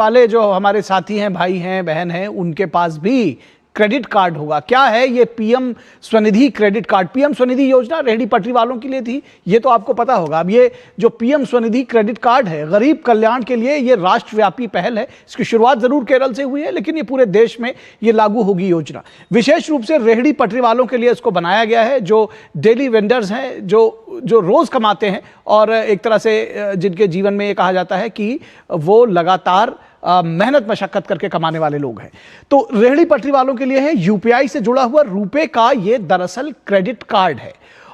वाले जो हमारे साथी हैं, भाई हैं, बहन हैं, उनके पास भी क्रेडिट कार्ड होगा। क्या है ये PM Svanidhi credit card? PM Svanidhi योजना रेहड़ी पटरी वालों के लिए थी, ये तो आपको पता होगा। अब ये जो पीएम स्वनिधि क्रेडिट कार्ड है, गरीब कल्याण के लिए ये राष्ट्रव्यापी पहल है। इसकी शुरुआत जरूर केरल से हुई है, लेकिन ये पूरे देश में ये लागू होगी योजना। विशेष रूप से रेहड़ी पटरी वालों के लिए इसको बनाया गया है, जो डेली वेंडर्स हैं, जो रोज कमाते हैं और एक तरह से जिनके जीवन में ये कहा जाता है कि वो लगातार मेहनत मशक्कत करके कमाने वाले लोग हैं। तो रेहड़ी पटरी वालों के लिए है यूपीआई से जुड़ा हुआ रुपए का ये दरअसल क्रेडिट कार्ड है।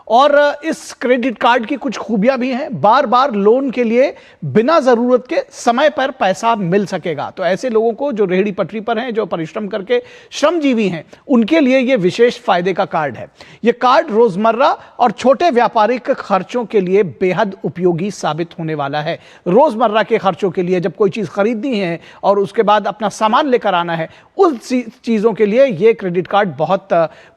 और इस क्रेडिट कार्ड की कुछ खूबियां भी हैं। बार बार लोन के लिए बिना जरूरत के समय पर पैसा मिल सकेगा। तो ऐसे लोगों को जो रेहड़ी पटरी पर हैं, जो परिश्रम करके श्रमजीवी हैं, उनके लिए यह विशेष फायदे का कार्ड है। यह कार्ड रोजमर्रा और छोटे व्यापारिक खर्चों के लिए बेहद उपयोगी साबित होने वाला है। रोजमर्रा के खर्चों के लिए, जब कोई चीज खरीदनी है और उसके बाद अपना सामान लेकर आना है, उन चीजों के लिए यह क्रेडिट कार्ड बहुत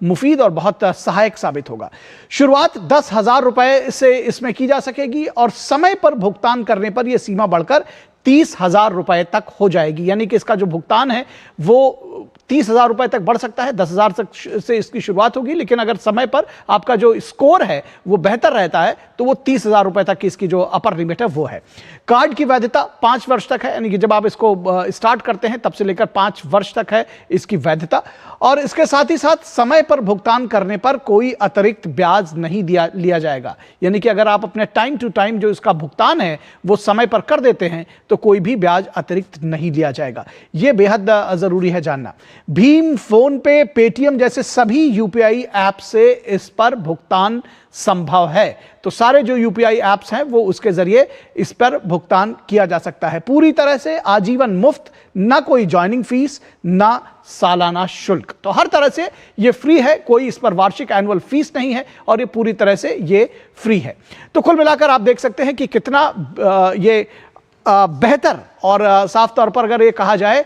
मुफीद और बहुत सहायक साबित होगा। शुरुआत 10,000 रुपए से इसमें की जा सकेगी और समय पर भुगतान करने पर यह सीमा बढ़कर 30,000 रुपए तक हो जाएगी। यानी कि इसका जो भुगतान है वो 30,000 रुपए तक बढ़ सकता है। 10,000 तक से इसकी शुरुआत होगी, लेकिन अगर समय पर आपका जो स्कोर है वो बेहतर रहता है तो वो 30,000 रुपए तक की इसकी जो अपर लिमिट है वो है। कार्ड की वैधता 5 वर्ष तक है, यानी कि जब आप इसको स्टार्ट करते हैं तब से लेकर 5 वर्ष तक है इसकी वैधता। और इसके साथ ही साथ समय पर भुगतान करने पर कोई अतिरिक्त ब्याज नहीं लिया जाएगा। यानी कि अगर आप अपने टाइम टू टाइम जो इसका भुगतान है वो समय पर कर देते हैं तो कोई भी ब्याज अतिरिक्त नहीं लिया जाएगा। यह बेहद जरूरी है जानना। भीम, फोन पे, पेटीएम जैसे सभी यूपीआई ऐप से इस पर भुगतान संभव है। तो सारे जो यूपीआई ऐप्स हैं वो उसके जरिए इस पर भुगतान किया जा सकता है। पूरी तरह से आजीवन मुफ्त, ना कोई ज्वाइनिंग फीस, ना सालाना शुल्क। तो हर तरह से ये फ्री है, कोई इस पर वार्षिक एनुअल फीस नहीं है और ये पूरी तरह से ये फ्री है। तो कुल मिलाकर आप देख सकते हैं कि कितना ये बेहतर और साफ तौर पर अगर ये कहा जाए